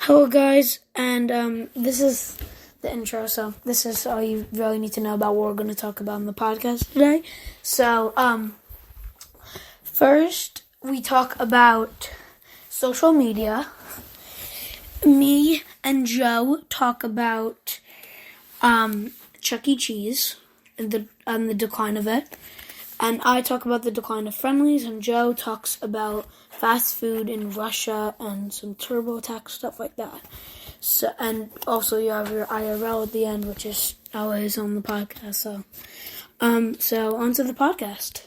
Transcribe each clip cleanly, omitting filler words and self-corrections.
Hello, guys, and this is the intro. So this is all you really need to know about what we're going to talk about in the podcast today. So, first we talk about social media. Me and Joe talk about Chuck E. Cheese and the decline of it. And I talk about the decline of Friendlies, and Joe talks about fast food in Russia and some TurboTax stuff like that. So, and also you have your IRL at the end, which is always on the podcast. So on to the podcast.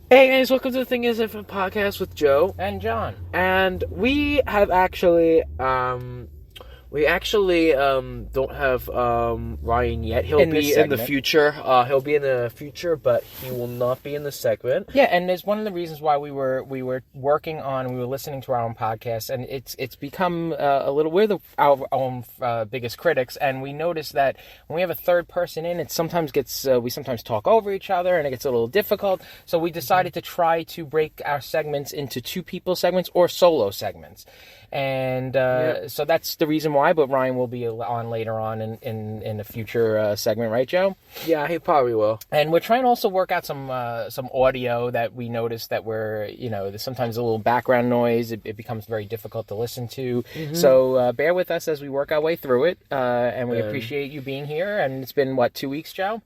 Hey guys, welcome to the Thing Is Different podcast with Joe and John. And we have actually don't have Ryan yet. He'll be in the future. He'll be in the future, but he will not be in the segment. Yeah, and it's one of the reasons why we were working on. We were listening to our own podcast, and it's become a little. We're our own biggest critics, and we noticed that when we have a third person in, it sometimes gets we sometimes talk over each other, and it gets a little difficult. So we decided to try to break our segments into two people segments or solo segments. And so that's the reason why, but Ryan will be on later on in a future segment, right, Joe? Yeah, he probably will. And we're trying to also work out some audio that we noticed that there's sometimes a little background noise. It becomes very difficult to listen to. Mm-hmm. So bear with us as we work our way through it. And we appreciate you being here. And it's been, 2 weeks, Joe?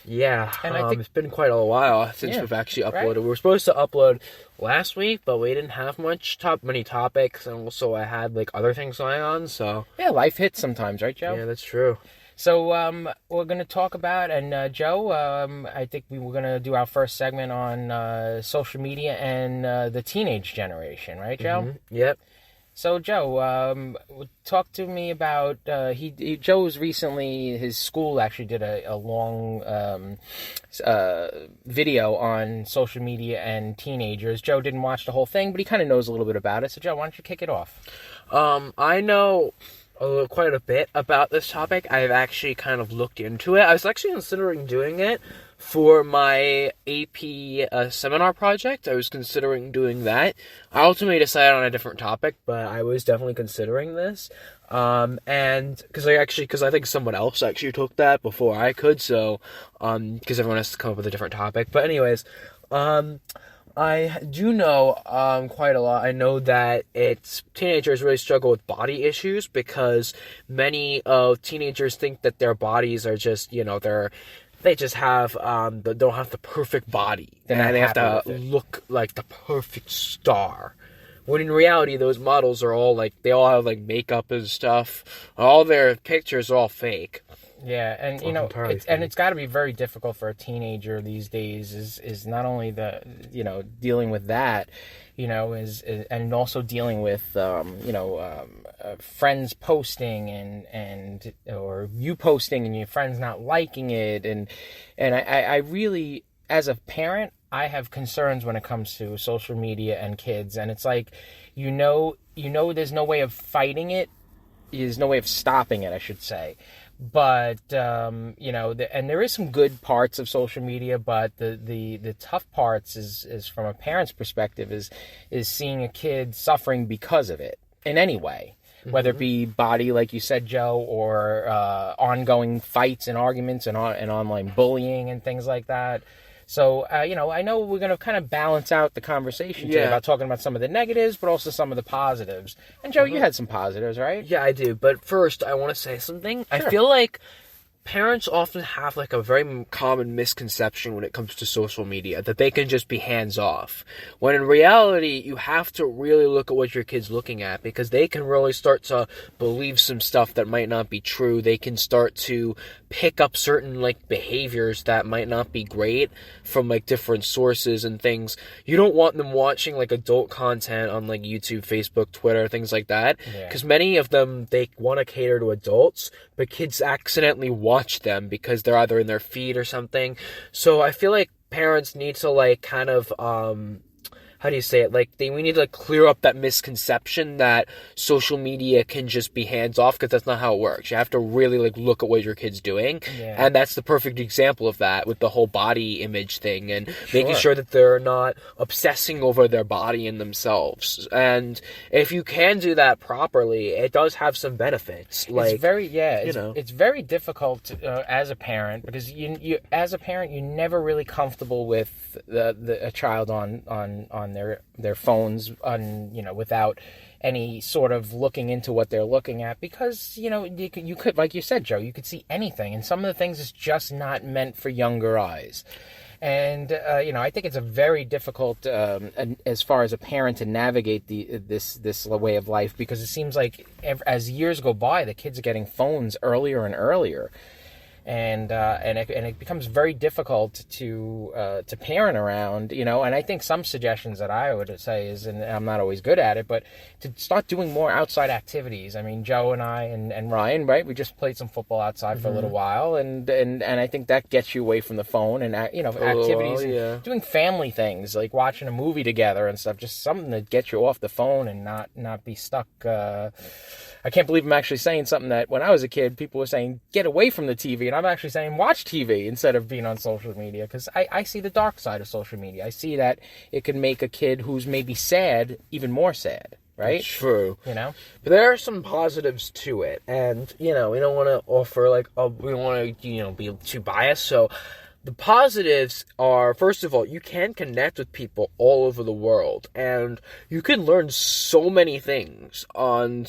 Yeah, and I think it's been quite a while since we've actually uploaded. Right? We were supposed to upload last week, but we didn't have many topics, and also I had other things going on. So yeah, life hits sometimes, right, Joe? Yeah, that's true. So we're going to talk about, and Joe, I think we were going to do our first segment on social media and the teenage generation, right, Joe? Mm-hmm. Yep. So, Joe, talk to me about, Joe's recently, his school actually did a long video on social media and teenagers. Joe didn't watch the whole thing, but he kind of knows a little bit about it. So, Joe, why don't you kick it off? I know quite a bit about this topic. I've actually kind of looked into it. I was actually considering doing it for my AP seminar project. I was considering doing that. I ultimately decided on a different topic, but I was definitely considering this. And because I think someone else actually took that before I could, so because everyone has to come up with a different topic. But anyways, I do know quite a lot. I know that teenagers really struggle with body issues because many teenagers think that their bodies are just, they just have they don't have the perfect body, and they have to look like the perfect star. When in reality, those models are all they all have makeup and stuff. All their pictures are all fake. Yeah, and it's got to be very difficult for a teenager these days. Is not only the dealing with that, and also dealing with friends posting and or you posting and your friends not liking it, and I really, as a parent, I have concerns when it comes to social media and kids, and it's there's no way of fighting it. There's no way of stopping it, I should say. But and there is some good parts of social media, but the tough parts is from a parent's perspective is seeing a kid suffering because of it in any way, whether it be body, like you said, Joe, or ongoing fights and arguments and online bullying and things like that. So, I know we're going to kind of balance out the conversation today about talking about some of the negatives, but also some of the positives. And, Joe, you had some positives, right? Yeah, I do. But first, I want to say something. Sure. I feel like parents often have a very common misconception when it comes to social media, that they can just be hands off. When in reality, you have to really look at what your kid's looking at, because they can really start to believe some stuff that might not be true. They can start to pick up certain behaviors that might not be great from different sources and things. You don't want them watching adult content on YouTube, Facebook, Twitter, things like that, because many of them, they want to cater to adults, but kids accidentally watch them because they're either in their feed or something. So I feel like parents need to how do you say it? Like, we need to clear up that misconception that social media can just be hands off, because that's not how it works. You have to really like look at what your kid's doing, and that's the perfect example of that with the whole body image thing and making sure that they're not obsessing over their body and themselves. And if you can do that properly, it does have some benefits. Like, it's very difficult as a parent, because you as a parent, you're never really comfortable with a child on their phones without any sort of looking into what they're looking at, because you could, like you said, Joe, you could see anything, and some of the things is just not meant for younger eyes. And I think it's a very difficult as far as a parent to navigate this way of life, because it seems like as years go by, the kids are getting phones earlier and earlier. And it becomes very difficult to parent around, and I think some suggestions that I would say is, and I'm not always good at it, but to start doing more outside activities. I mean, Joe and I and Ryan, right? We just played some football outside for a little while, and I think that gets you away from the phone and activities, and doing family things like watching a movie together and stuff. Just something to get you off the phone and not be stuck. I can't believe I'm actually saying something that when I was a kid, people were saying, get away from the TV. And I'm actually saying, watch TV instead of being on social media. Because I see the dark side of social media. I see that it can make a kid who's maybe sad even more sad, right? That's true. But there are some positives to it. And, we don't want to offer, we don't want to, be too biased. So the positives are, first of all, you can connect with people all over the world, and you can learn so many things on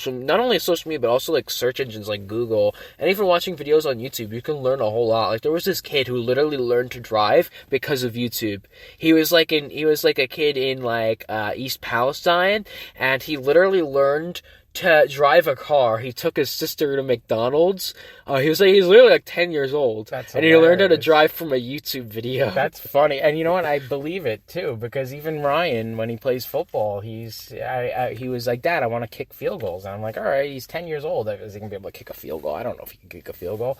not only social media, but also like search engines like Google, and even watching videos on YouTube, you can learn a whole lot. Like, there was this kid who literally learned to drive because of YouTube. He was like a kid in East Palestine, and he literally learned to drive a car. He took his sister to McDonald's. He's literally 10 years old. That's and hilarious. He learned how to drive from a YouTube video. That's funny. And you know what? I believe it too, because even Ryan, when he plays football, he was like, Dad, I want to kick field goals. And I'm like, all right, he's 10 years old. Is he going to be able to kick a field goal? I don't know if he can kick a field goal.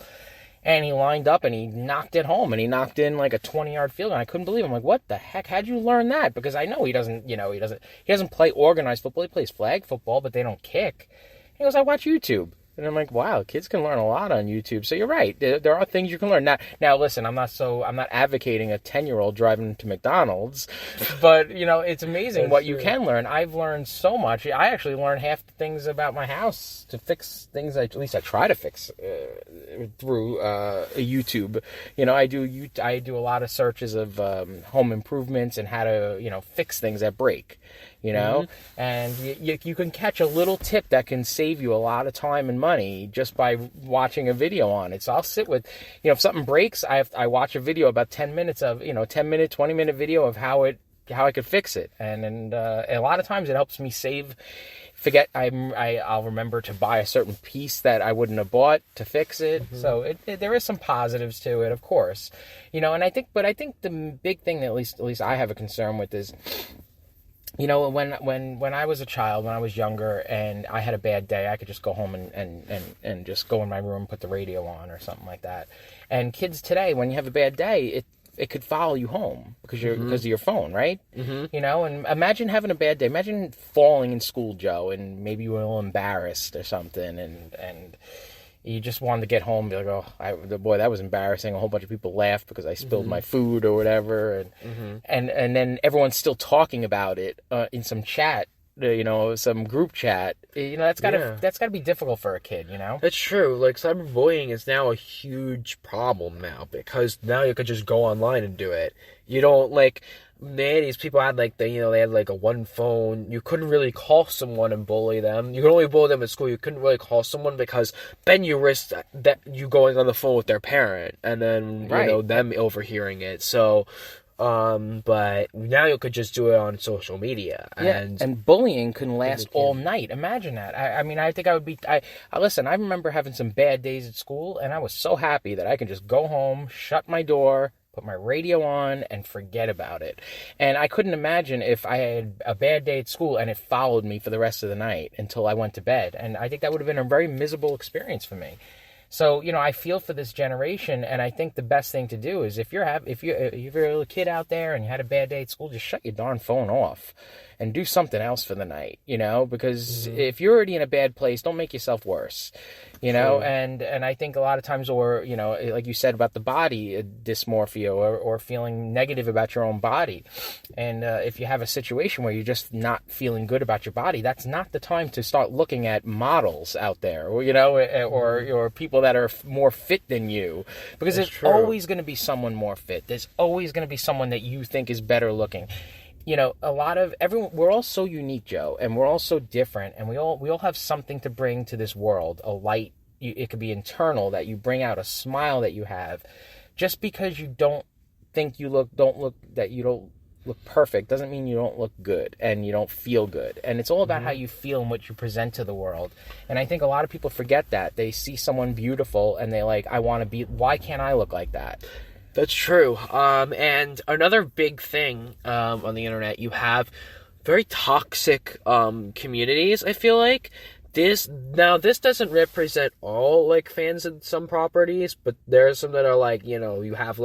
And he lined up and he knocked it home, and he knocked in like a 20-yard field goal. And I couldn't believe it. I'm like, what the heck? How'd you learn that? Because I know he doesn't play organized football. He plays flag football, but they don't kick. He goes, I watch YouTube. And I'm like, wow, kids can learn a lot on YouTube. So you're right. There are things you can learn. Now listen, I'm not advocating a 10-year-old driving to McDonald's, but it's amazing what you can learn. I've learned so much. I actually learned half the things about my house to fix things. At least I try to fix through YouTube. I do a lot of searches of home improvements and how to fix things that break. And you can catch a little tip that can save you a lot of time and money just by watching a video on it. So I'll sit with, if something breaks, I watch a video about 10 minutes of, 10-minute, 20-minute video of how I could fix it. And a lot of times it helps me I'll remember to buy a certain piece that I wouldn't have bought to fix it. Mm-hmm. So there is some positives to it, of course, and I think the big thing that at least I have a concern with is, when I was a child, when I was younger, and I had a bad day, I could just go home and just go in my room, put the radio on or something like that. And kids today, when you have a bad day, it could follow you home because of your phone, right? Mm-hmm. And imagine having a bad day. Imagine falling in school, Joe, and maybe you were a little embarrassed or something, and you just wanted to get home and be like, oh, boy, that was embarrassing. A whole bunch of people laughed because I spilled my food or whatever. And then everyone's still talking about it in some chat, some group chat. That's gotta be difficult for a kid, That's true. Like, cyberbullying is now a huge problem now, because now you could just go online and do it. You don't, these people had they had a one phone. You couldn't really call someone and bully them. You could only bully them at school. You couldn't really call someone because then you risked that you going on the phone with their parent and then them overhearing it. So but now you could just do it on social media. And bullying can last all night. Imagine that. I think I would be. Listen, I remember having some bad days at school, and I was so happy that I could just go home, shut my door, put my radio on, and forget about it. And I couldn't imagine if I had a bad day at school and it followed me for the rest of the night until I went to bed. And I think that would have been a very miserable experience for me. So, I feel for this generation, and I think the best thing to do is if you're a little kid out there and you had a bad day at school, just shut your darn phone off and do something else for the night, because if you're already in a bad place, don't make yourself worse, and I think a lot of times, or, like you said about the body dysmorphia or feeling negative about your own body. And if you have a situation where you're just not feeling good about your body, that's not the time to start looking at models out there, or people that are more fit than you, because there's always going to be someone more fit. There's always going to be someone that you think is better looking. We're all so unique, Joe, and we're all so different, and we all have something to bring to this world, a light. It could be internal, that you bring out, a smile that you have. Just because you don't look perfect doesn't mean you don't look good and you don't feel good. And it's all about how you feel and what you present to the world. And I think a lot of people forget that. They see someone beautiful and they why can't I look like that? That's true. And another big thing on the internet, you have very toxic communities, I feel like. This doesn't represent all, fans of some properties, but there are some that are, you have,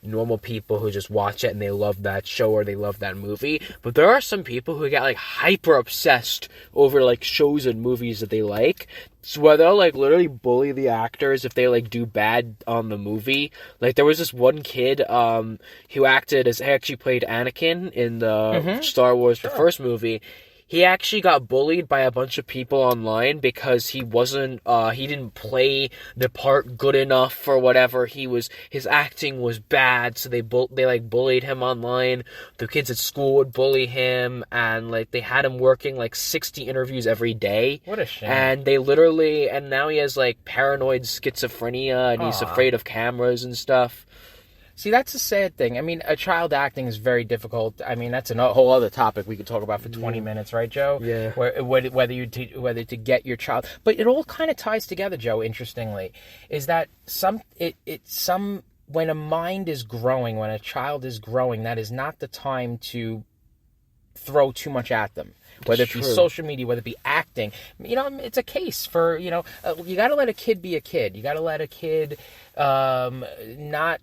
normal people who just watch it and they love that show or they love that movie. But there are some people who get, hyper obsessed over, shows and movies that they like. So where they'll, literally bully the actors if they, do bad on the movie. There was this one kid who actually played Anakin in the Star Wars, the first movie. He actually got bullied by a bunch of people online because he didn't play the part good enough or whatever. His acting was bad, so they bullied him online. The kids at school would bully him, and they had him working 60 interviews every day. What a shame. And now he has paranoid schizophrenia, and he's afraid of cameras and stuff. See, that's a sad thing. I mean, a child acting is very difficult. I mean, that's a whole other topic we could talk about for 20 minutes, right, Joe? Yeah. Whether to get your child, but it all kind of ties together, Joe. Interestingly, is that when a mind is growing, when a child is growing, that is not the time to throw too much at them. Whether it be social media, whether it be acting, it's a case for you got to let a kid be a kid. You got to let a kid not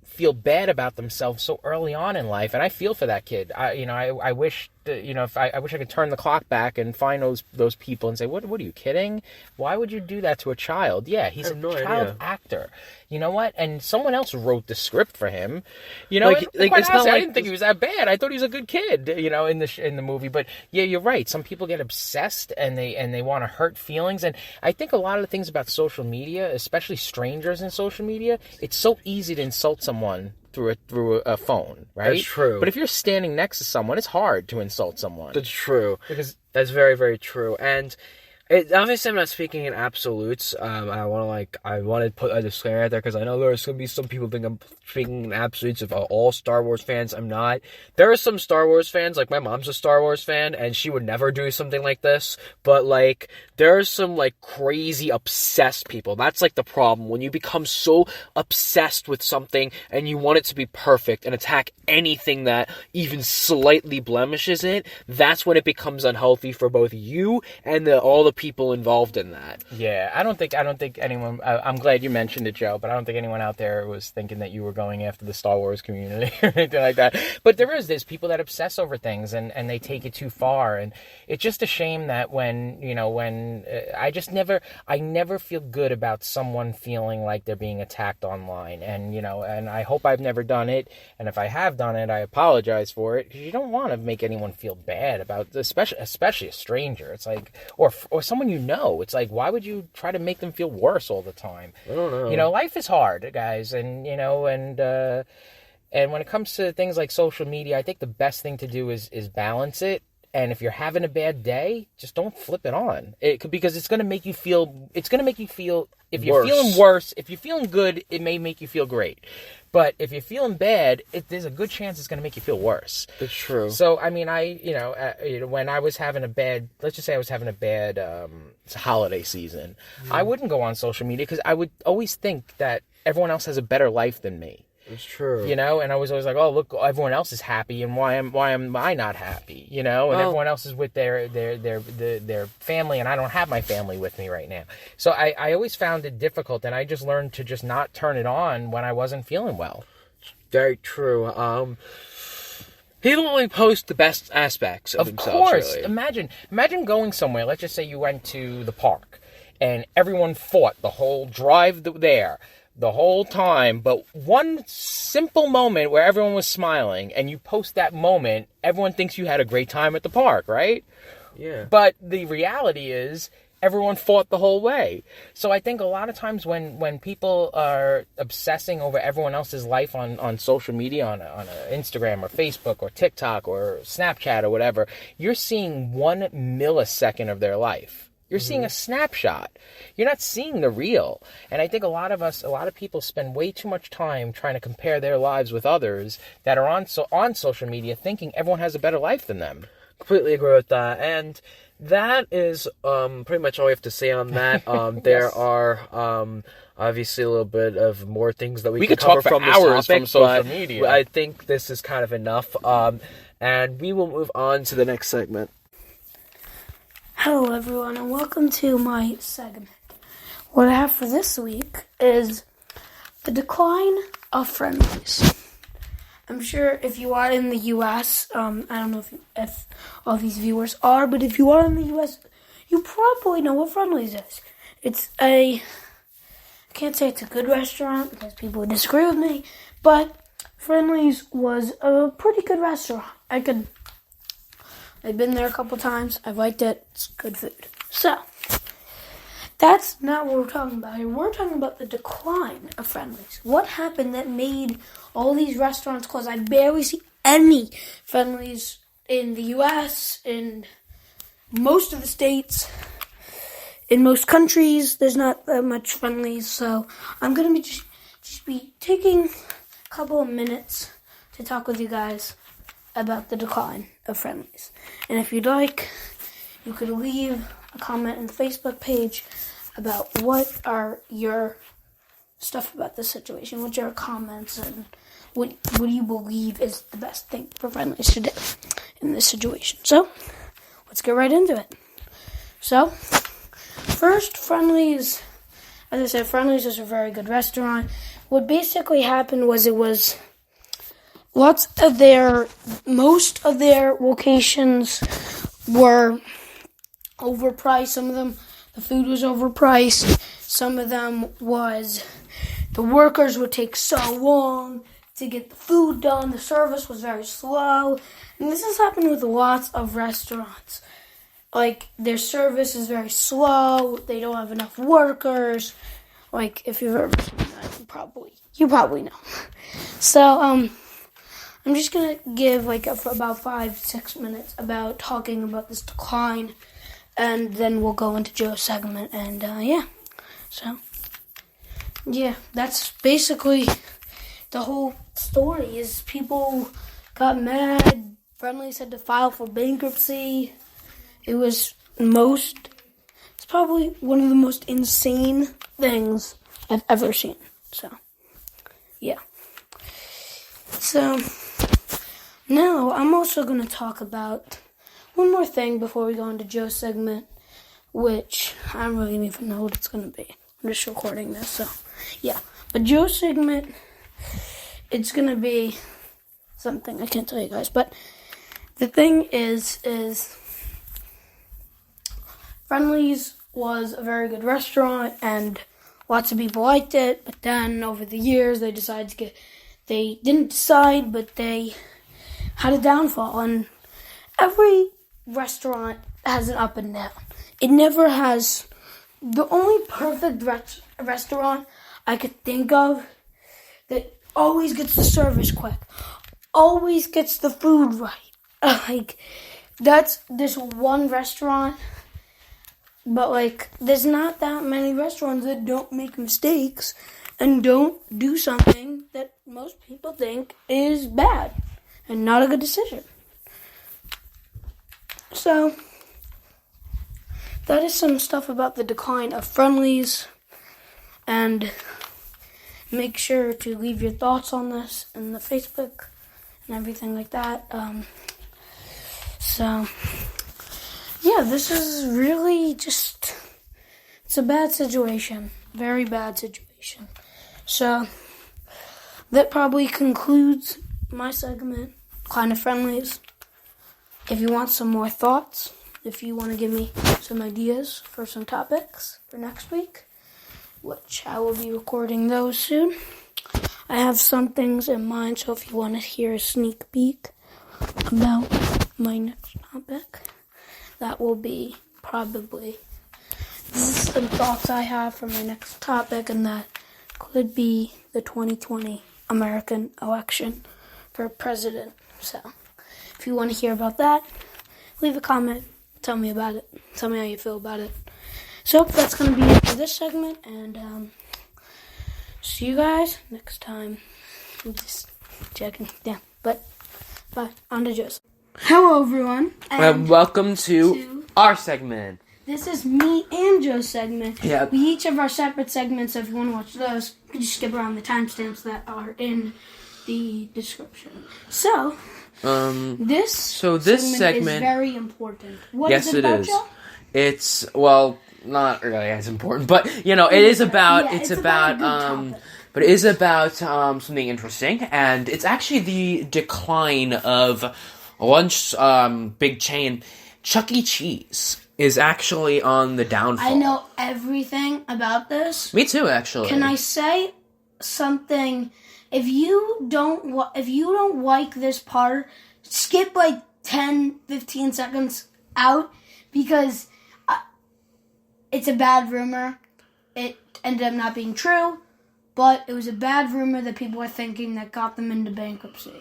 feel bad about themselves so early on in life, and I feel for that kid. I wish I wish I could turn the clock back and find those people and say, what are you kidding? Why would you do that to a child? Yeah, he's a child actor. You know what? And someone else wrote the script for him. It's not I didn't think he was that bad. I thought he was a good kid. In the movie. But yeah, you're right. Some people get obsessed and they want to hurt feelings. And I think a lot of the things about social media, especially strangers in social media, it's so easy to insult someone through a phone, right? That's true. But if you're standing next to someone, it's hard to insult someone. That's true. Because that's very, very true. And obviously, I'm not speaking in absolutes. I want to put a disclaimer out there because I know there's going to be some people think I'm speaking in absolutes of all Star Wars fans. I'm not. There are some Star Wars fans, my mom's a Star Wars fan, and she would never do something like this. But, there are some, crazy obsessed people. That's, the problem. When you become so obsessed with something and you want it to be perfect and attack anything that even slightly blemishes it, that's when it becomes unhealthy for both you and all the people involved in that. Yeah, I don't think anyone. I'm glad you mentioned it, Joe, but I don't think anyone out there was thinking that you were going after the Star Wars community or anything like that. But there's people that obsess over things and they take it too far, and it's just a shame that when I never feel good about someone feeling like they're being attacked online, and and I hope I've never done it, and if I have done it, I apologize for it, because you don't want to make anyone feel bad about, especially a stranger. It's or someone it's why would you try to make them feel worse all the time? I don't know. Life is hard, guys, and and when it comes to things like social media, I think the best thing to do is balance it. And if you're having a bad day, just don't flip it on. Because it's going to make you feel. It's going to make you feel. If you're feeling worse, if you're feeling good, it may make you feel great. But if you're feeling bad, there's a good chance it's going to make you feel worse. That's true. So I mean, when I was having a bad, let's just say I was having a bad holiday season, I wouldn't go on social media because I would always think that everyone else has a better life than me. It's true. You know, and I was always like, oh, look, everyone else is happy, and why am I not happy? You know, and Well, everyone else is with their family, and I don't have my family with me right now. So I always found it difficult, and I just learned to just not turn it on when I wasn't feeling well. very true. People only post the best aspects of themselves. Of course. Really. Imagine going somewhere. Let's just say you went to the park, and everyone fought the whole drive there. The whole time, but one simple moment where everyone was smiling, and you post that moment, everyone thinks you had a great time at the park, right? Yeah. But the reality is, everyone fought the whole way. So I think a lot of times when people are obsessing over everyone else's life on social media, on Instagram or Facebook or TikTok or Snapchat or whatever, you're seeing 1 millisecond of their life. You're seeing a snapshot. You're not seeing the real. And I think a lot of people spend way too much time trying to compare their lives with others that are on social media, thinking everyone has a better life than them. Completely agree with that. And that is pretty much all we have to say on that. There are obviously a little bit of more things that we could talk cover for from this hours topic, from social but media. I think this is kind of enough. And we will move on to the next segment. Hello, everyone, and welcome to my segment. What I have for this week is the decline of friendlies. I'm sure if you are in the U.S., I don't know if all these viewers are, but if you are in the U.S., you probably know what Friendlies is. I can't say it's a good restaurant because people would disagree with me, but Friendlies was a pretty good restaurant. I've been there a couple times. I've liked it. It's good food. So, that's not what we're talking about here. We're talking about the decline of Friendlies. What happened that made all these restaurants close? I barely see any Friendlies in the U.S., in most of the states, in most countries. There's not that much Friendlies. So, I'm going to be just be taking a couple of minutes to talk with you guys about the decline of Friendlies. And if you'd like, you could leave a comment on the Facebook page about what are your stuff about this situation, what's your comments, and what do you believe is the best thing for Friendlies to do in this situation. So, let's get right into it. So, first, Friendlies, as I said, Friendlies is a very good restaurant. What basically happened was most of their locations were overpriced. Some of them, the food was overpriced. Some of them was, the workers would take so long to get the food done. The service was very slow. And this has happened with lots of restaurants. Like, their service is very slow. They don't have enough workers. Like, if you've ever seen that, you probably know. So, I'm just going to give about 5-6 minutes about talking about this decline, and then we'll go into Joe's segment, and that's basically the whole story. Is people got mad, Friendlies had to file for bankruptcy. It's probably one of the most insane things I've ever seen. So, yeah. So, now I'm also going to talk about one more thing before we go into Joe's segment, which I don't really even know what it's going to be. I'm just recording this, so, yeah. But Joe's segment, it's going to be something I can't tell you guys. But the thing is Friendlies was a very good restaurant, and lots of people liked it. But then, over the years, they didn't decide, but they had a downfall. And every restaurant has an up and down. It never has. The only perfect restaurant I could think of that always gets the service quick, always gets the food right. That's this one restaurant. But, there's not that many restaurants that don't make mistakes and don't do something that most people think is bad and not a good decision. So, that is some stuff about the decline of Friendlies. And make sure to leave your thoughts on this in the Facebook and everything like that. This is really just, it's a bad situation. Very bad situation. So, that probably concludes my segment, Kind of Friendlies. If you want some more thoughts, if you want to give me some ideas for some topics for next week, which I will be recording those soon, I have some things in mind, so if you want to hear a sneak peek about my next topic, that will be probably some thoughts I have for my next topic, and that could be the 2020 American election for president. So, if you want to hear about that, leave a comment, tell me about it, tell me how you feel about it. So, that's going to be it for this segment, and see you guys next time. I'm just checking, yeah, but bye, on to Joseph. Hello, everyone, And welcome to our segment. This is me and Joe's segment. Yeah. We each have our separate segments, so if you want to watch those, you can just skip around the timestamps that are in the description. So, this segment is very important. What is it about, Joe? It's, well, not really as important, but, it is about, but it is about something interesting, and it's actually the decline of lunch big chain Chuck E. Cheese is actually on the downfall. I know everything about this. Me too, actually. Can I say something? If you don't like this part, skip like 10, 15 seconds out, because it's a bad rumor. It ended up not being true, but it was a bad rumor that people were thinking that got them into bankruptcy.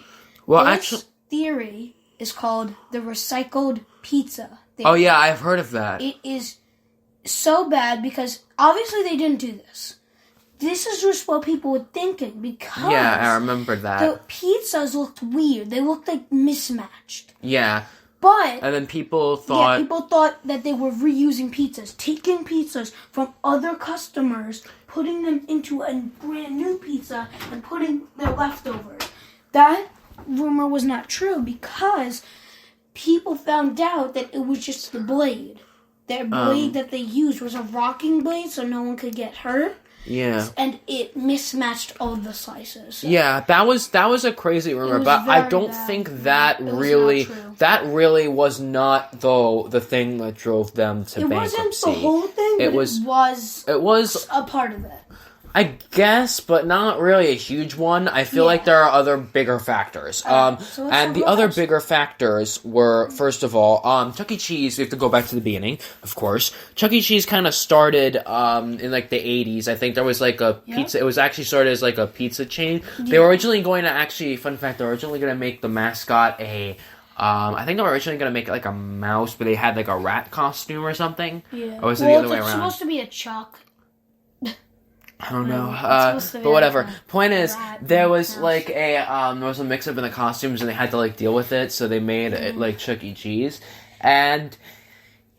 Well, this actually, theory is called the recycled pizza theory. Oh yeah, I've heard of that. It is so bad because obviously they didn't do this. This is just what people were thinking, because I remember that. the pizzas looked weird. They looked like mismatched. Yeah. But And then people thought... people thought that they were reusing pizzas, taking pizzas from other customers, putting them into a brand new pizza, and putting their leftovers. That rumor was not true because people found out that it was just the blade. Their blade that they used was a rocking blade, so no one could get hurt. Yeah. And it mismatched all the slices. So Yeah, that was a crazy rumor, but I don't think that really was not the thing that drove them to bankruptcy. It wasn't the whole thing, but it was a part of it. I guess, but not really a huge one. I feel like there are other bigger factors. And the other bigger factors were, first of all, Chuck E. Cheese, we have to go back to the beginning, of course. Chuck E. Cheese kind of started in like the 80s. I think there was like a pizza, it was actually started as like a pizza chain. Yeah. They were originally going to fun fact, they were originally going to make the mascot I think they were originally going to make it like a mouse, but they had like a rat costume or something. Yeah. Or was it the other way around? It's supposed to be a Chuck. I don't know, but whatever. Point is, there was like there was a mix-up in the costumes, and they had to like deal with it, so they made it like Chuck E. Cheese, and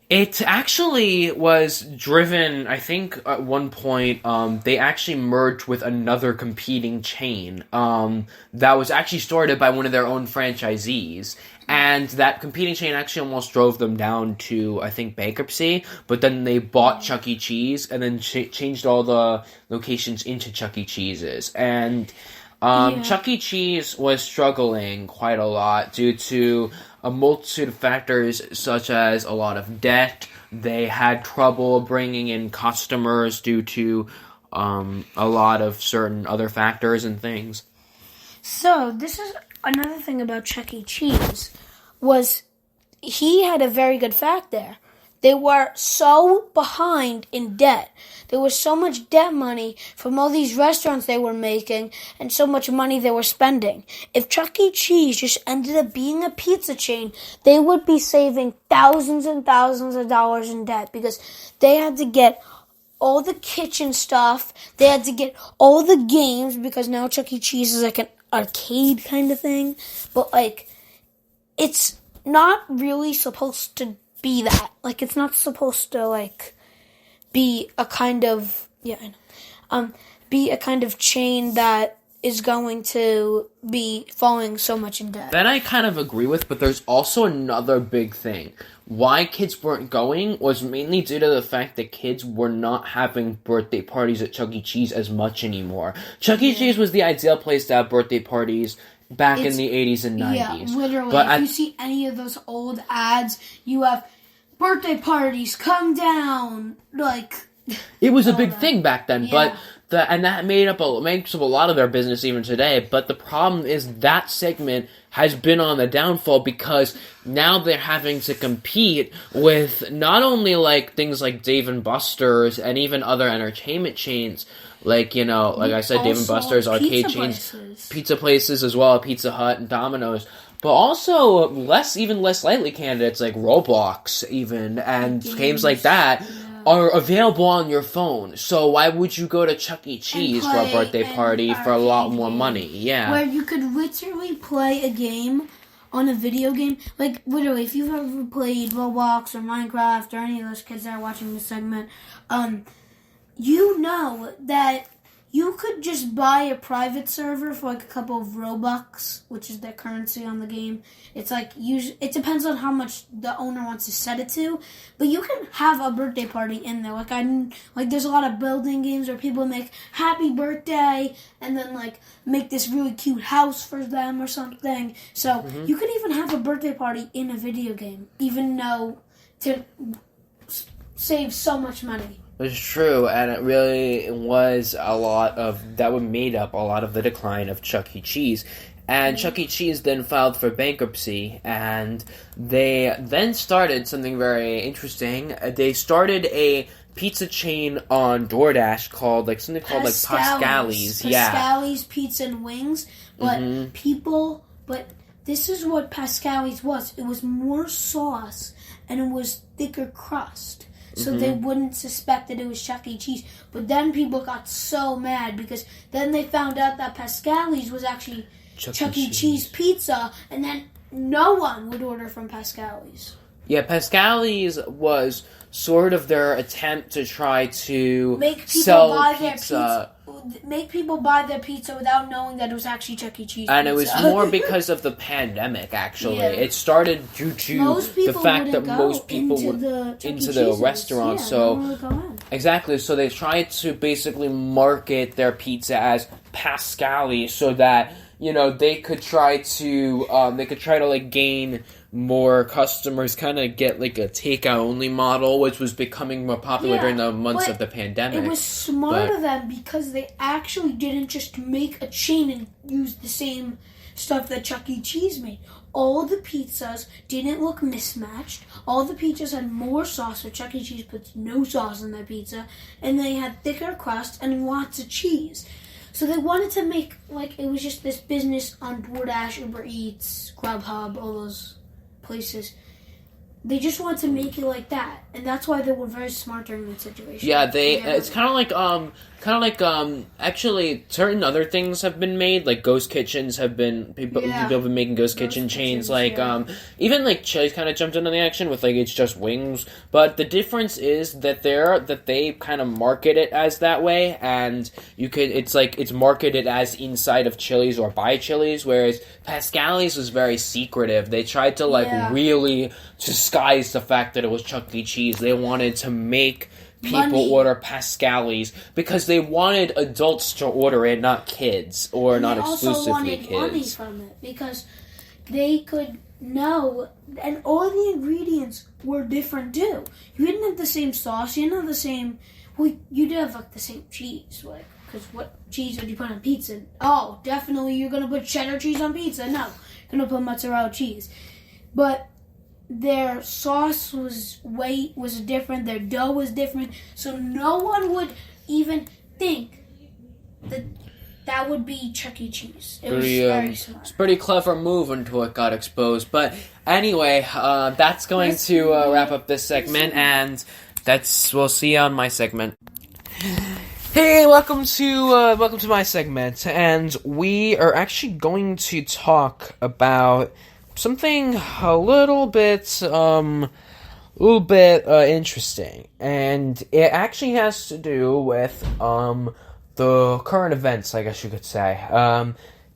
it actually was driven. I think at one point, they actually merged with another competing chain that was actually started by one of their own franchisees. And that competing chain actually almost drove them down to, I think, bankruptcy. But then they bought Chuck E. Cheese and then changed all the locations into Chuck E. Cheese's. And Chuck E. Cheese was struggling quite a lot due to a multitude of factors, such as a lot of debt. They had trouble bringing in customers due to a lot of certain other factors and things. So, this is another thing about Chuck E. Cheese, was he had a very good fact there. They were so behind in debt. There was so much debt money from all these restaurants they were making and so much money they were spending. If Chuck E. Cheese just ended up being a pizza chain, they would be saving thousands and thousands of dollars in debt because they had to get all the kitchen stuff. They had to get all the games because now Chuck E. Cheese is like an arcade kind of thing, but like it's not really supposed to be that. Like it's not supposed to like be a kind of I know. be a kind of chain that is going to be falling so much in debt. That I kind of agree with, but there's also another big thing. Why kids weren't going was mainly due to the fact that kids were not having birthday parties at Chuck E. Cheese as much anymore. Chuck E. Cheese was the ideal place to have birthday parties back in the 80s and 90s. Yeah, literally. But if you see any of those old ads, you have birthday parties, come down, like... It was a big thing back then, Yeah. and that makes up a lot of their business even today. But the problem is that segment has been on the downfall because now they're having to compete with not only like things like Dave and Buster's and even other entertainment chains, like like I said, Dave and Also, Buster's, arcade pizza chains, places. pizza places as well, Pizza Hut and Domino's. But also less likely candidates like Roblox even and games like that are available on your phone. So why would you go to Chuck E. Cheese for a birthday party for a lot more money? Yeah. Where you could literally play a game on a video game. Like, literally, if you've ever played Roblox or Minecraft or any of those kids that are watching this segment, you know that you could just buy a private server for like a couple of Robux, which is their currency on the game. It's like it depends on how much the owner wants to set it to, but you can have a birthday party in there. Like there's a lot of building games where people make happy birthday and then like make this really cute house for them or something. So you could even have a birthday party in a video game, even though to save so much money. It's true, and it really was that would made up a lot of the decline of Chuck E. Cheese. And Chuck E. Cheese then filed for bankruptcy, and they then started something very interesting. They started a pizza chain on DoorDash called Pascali's. Yeah. Pascali's Pizza and Wings, but but this is what Pascali's was. It was more sauce, and it was thicker crust. So they wouldn't suspect that it was Chuck E. Cheese. But then people got so mad because then they found out that Pascali's was actually Chuck E. Cheese pizza, and then no one would order from Pascali's. Yeah, Pascali's was sort of their attempt to try to Make people sell buy pizza. their pizza. Make people buy their pizza without knowing that it was actually Chuck E. Cheese And pizza. it was more because of the pandemic, actually. Yeah. It started due to the fact that most people went went into the the restaurants. Exactly. So they tried to basically market their pizza as Pascali so that, they could try to gain more customers, kind of get like a takeout only model, which was becoming more popular during the months of the pandemic. It was smart of them because they actually didn't just make a chain and use the same stuff that Chuck E. Cheese made. All the pizzas didn't look mismatched. All the pizzas had more sauce, so Chuck E. Cheese puts no sauce on their pizza, and they had thicker crust and lots of cheese. So they wanted to make it was just this business on DoorDash, Uber Eats, Grubhub, all those places. They just wanted to make it like that, and that's why they were very smart during that situation. Yeah, it's kind of like actually certain other things have been made, like ghost kitchens have been people have been making ghost kitchen chains, even like Chili's kind of jumped into the action with It's Just Wings, but the difference is that they kind of market it as that way, and it's marketed as inside of Chili's or by Chili's, whereas Pascali's was very secretive. They tried to really disguise the fact that it was Chuck E. Cheese. They wanted to make people order Pascali's because they wanted adults to order it, not kids, or not exclusively kids. They also wanted money from it because they could know, and all the ingredients were different too. You didn't have the same sauce. You didn't have the same. Well, you did have the same cheese, because what cheese would you put on pizza? Oh, definitely you're gonna put cheddar cheese on pizza. No, you're gonna put mozzarella cheese, but their sauce was different, their dough was different, so no one would even think that would be Chuck E. Cheese. It was very smart. It's a pretty clever move until it got exposed. But anyway, that's going to wrap up this segment, and we'll see you on my segment. Hey, welcome to my segment, and we are actually going to talk about something a little bit interesting, and it actually has to do with the current events, I guess you could say.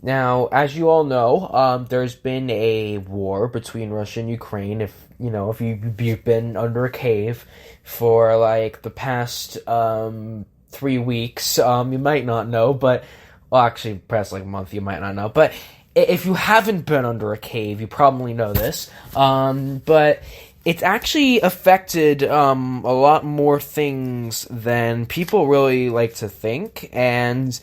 Now, as you all know, there's been a war between Russia and Ukraine. If you've been under a cave for like the past 3 weeks, you might not know, but well, actually, past like a month, you might not know, but if you haven't been under a cave, you probably know this. But it's actually affected a lot more things than people really like to think, and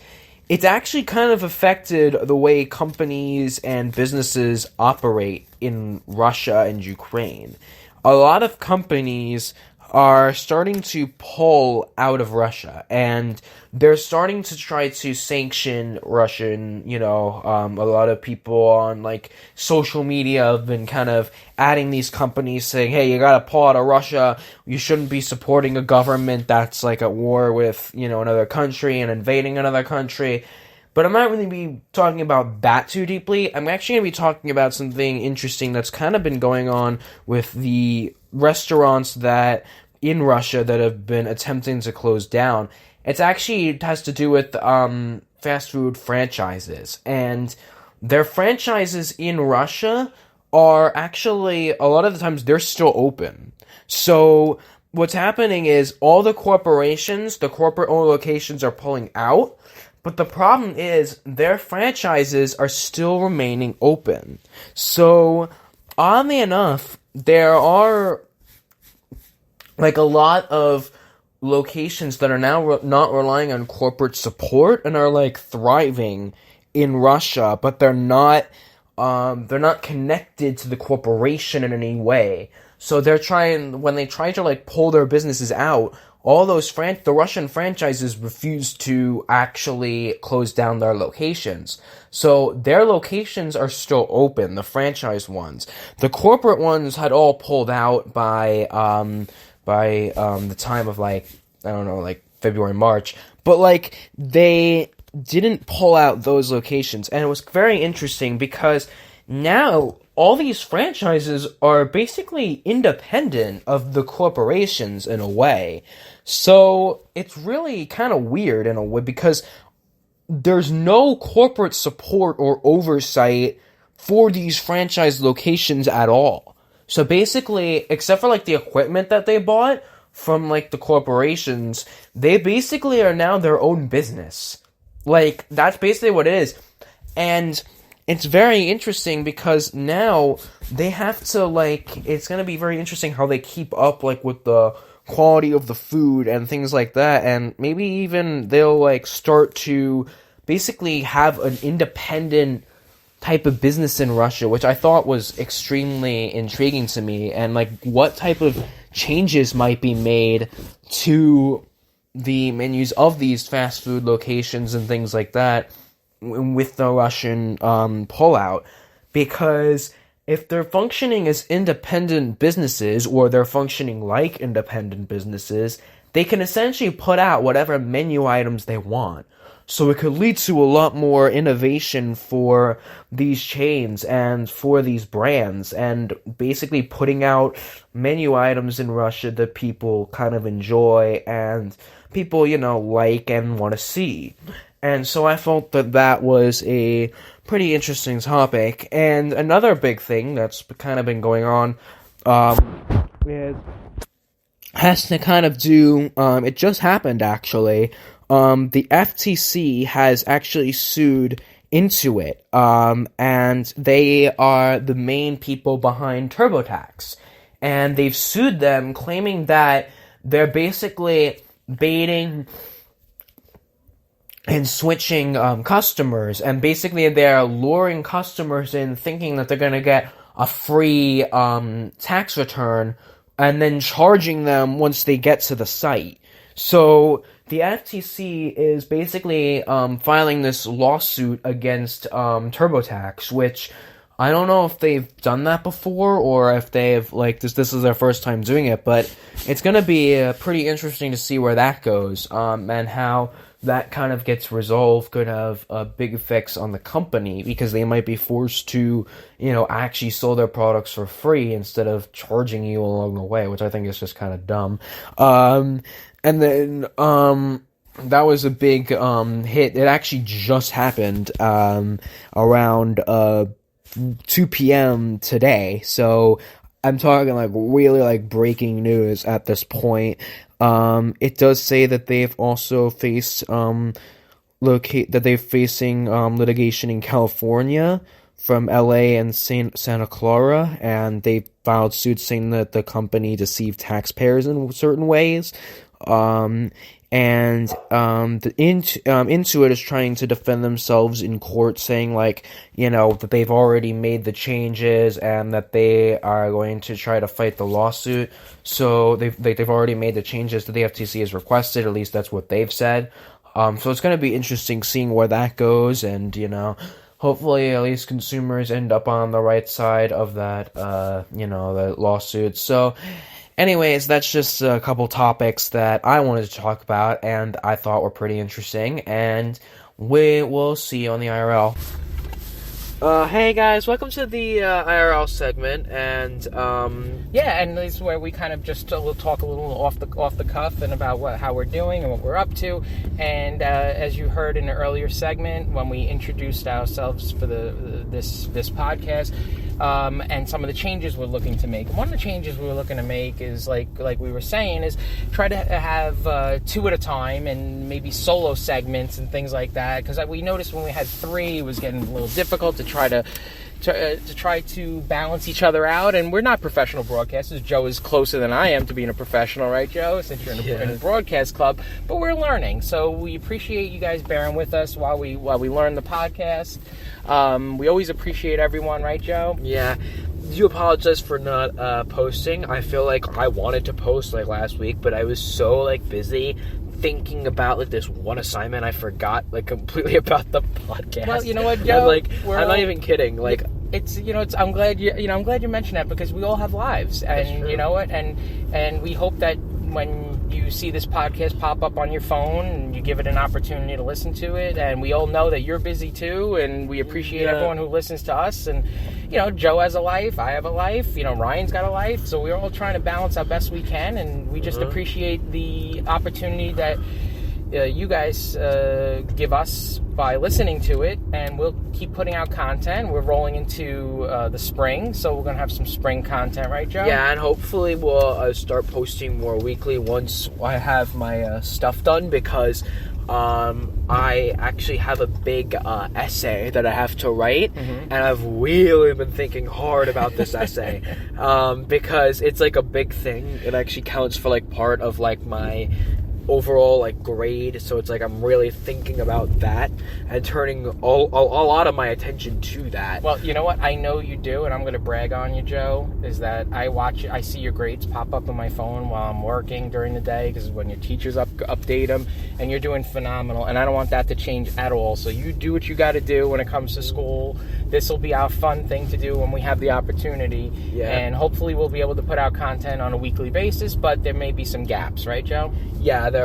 it's actually kind of affected the way companies and businesses operate in Russia and Ukraine. A lot of companies are starting to pull out of Russia, and they're starting to try to sanction Russian, a lot of people on, like, social media have been kind of adding these companies saying, hey, you gotta pull out of Russia, you shouldn't be supporting a government that's, like, at war with, another country and invading another country. But I'm not really be talking about that too deeply. I'm actually going to be talking about something interesting that's kind of been going on with the restaurants that in Russia that have been attempting to close down. It has to do with fast food franchises. And their franchises in Russia are actually, a lot of the times, they're still open. So what's happening is all the corporations, the corporate-owned locations are pulling out. But the problem is their franchises are still remaining open. So, oddly enough, there are like a lot of locations that are now not relying on corporate support and are like thriving in Russia, but they're not connected to the corporation in any way. So when they try to like pull their businesses out, all those the Russian franchises refuse to actually close down their locations. So their locations are still open, the franchise ones. The corporate ones had all pulled out by the time of February, March. But like they didn't pull out those locations, and it was very interesting because now all these franchises are basically independent of the corporations in a way. So it's really kind of weird in a way because there's no corporate support or oversight for these franchise locations at all. So basically, except for like the equipment that they bought from like the corporations, they basically are now their own business. Like, that's basically what it is. And it's very interesting because now they have to, like, it's going to be very interesting how they keep up, like, with the quality of the food and things like that. And maybe even they'll, like, start to basically have an independent type of business in Russia, which I thought was extremely intriguing to me. And, like, what type of changes might be made to the menus of these fast food locations and things like that with the Russian pullout, because if they're functioning as independent businesses, or they're functioning like independent businesses, they can essentially put out whatever menu items they want. So it could lead to a lot more innovation for these chains and for these brands, and basically putting out menu items in Russia that people kind of enjoy and people, like and want to see. And so I felt that that was a pretty interesting topic. And another big thing that's kind of been going on has to kind of do, it just happened actually. The FTC has actually sued Intuit, and they are the main people behind TurboTax. And they've sued them, claiming that they're basically baiting and switching customers, and basically they're luring customers in thinking that they're going to get a free tax return and then charging them once they get to the site. So the FTC is basically filing this lawsuit against TurboTax, which I don't know if they've done that before or if they've, like, this is their first time doing it, but it's going to be pretty interesting to see where that goes, and how that kind of gets resolved could have big effects on the company, because they might be forced to, actually sell their products for free instead of charging you along the way, which I think is just kind of dumb. And then, that was a big hit. It actually just happened around 2 p.m. today. So I'm talking like really like breaking news at this point. It does say that they've also faced that they're facing litigation in California from LA and Santa Clara, and they filed suits saying that the company deceived taxpayers in certain ways. Intuit is trying to defend themselves in court, saying like, that they've already made the changes and that they are going to try to fight the lawsuit. So they've already made the changes that the FTC has requested. At least that's what they've said. So it's going to be interesting seeing where that goes, and hopefully at least consumers end up on the right side of that, the lawsuit. So. Anyways, that's just a couple topics that I wanted to talk about and I thought were pretty interesting, and we will see you on the IRL. Hey guys, welcome to the IRL segment, and and this is where we kind of just talk a little off the cuff and about how we're doing and what we're up to. And as you heard in the earlier segment when we introduced ourselves for this podcast, and some of the changes we're looking to make. And one of the changes we were looking to make is like we were saying is try to have 2 at a time and maybe solo segments and things like that, because we noticed when we had 3 it was getting a little difficult to try to balance each other out. And we're not professional broadcasters. Joe is closer than I am to being a professional, right, Joe? Since you're in a broadcast club, but we're learning. So we appreciate you guys bearing with us while we learn the podcast. We always appreciate everyone, right, Joe? Yeah. Do apologize for not posting. I feel like I wanted to post like last week, but I was so like busy thinking about like this one assignment, I forgot like completely about the podcast. Well, you know what, Joe? I'm not even kidding. Like it's I'm glad you mentioned that, because we all have lives, and you know what, and we hope that when you see this podcast pop up on your phone and you give it an opportunity to listen to it, and we all know that you're busy too, and we appreciate everyone who listens to us. And Joe has a life, I have a life, Ryan's got a life, so we're all trying to balance our best we can, and we just appreciate the opportunity that you guys give us by listening to it, and we'll keep putting out content. We're rolling into the spring, so we're going to have some spring content, right, Joe? Yeah, and hopefully we'll start posting more weekly once I have my stuff done, because I actually have a big essay that I have to write, and I've really been thinking hard about this essay, because it's like a big thing. It actually counts for like part of like my overall like grade, so it's like I'm really thinking about that and turning a lot of my attention to that. Well, you know what I know you do, and I'm going to brag on you, Joe, is that I see your grades pop up on my phone while I'm working during the day, because when your teachers update them, and you're doing phenomenal, and I don't want that to change at all. So you do what you got to do when it comes to school. This will be our fun thing to do when we have the opportunity, and hopefully we'll be able to put out content on a weekly basis, but there may be some gaps, right, Joe? Yeah, there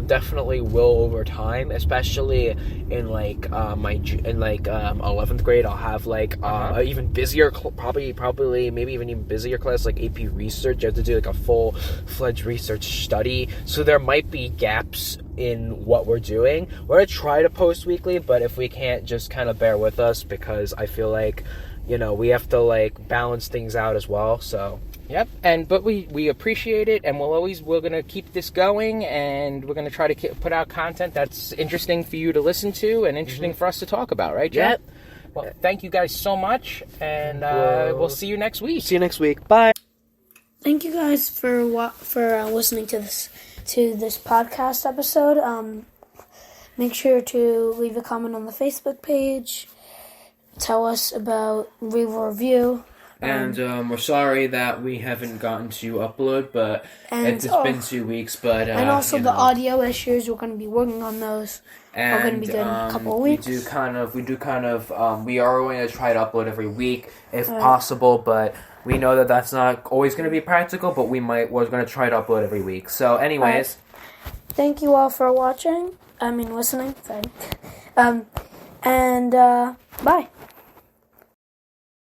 definitely will over time, especially in like 11th grade. I'll have like even busier, probably maybe even busier class, like AP Research. You have to do like a full-fledged research study, so there might be gaps in what we're doing. We're gonna try to post weekly, but if we can't, just kind of bear with us, because I feel like we have to like balance things out as well. So yep, but we appreciate it, and we're gonna keep this going, and we're gonna try to put out content that's interesting for you to listen to and interesting for us to talk about, right, Joe? Yep. Well, thank you guys so much, and we'll see you next week. See you next week. Bye. Thank you guys for listening to this podcast episode. Make sure to leave a comment on the Facebook page. Tell us leave a review. And we're sorry that we haven't gotten to upload, but it's been 2 weeks. But and also the audio issues, we're going to be working on those. And we're going to be good in a couple of weeks. We are going to try to upload every week if possible, but we know that that's not always going to be practical. But we're going to try to upload every week. So, anyways, thank you all for listening. Sorry. And bye.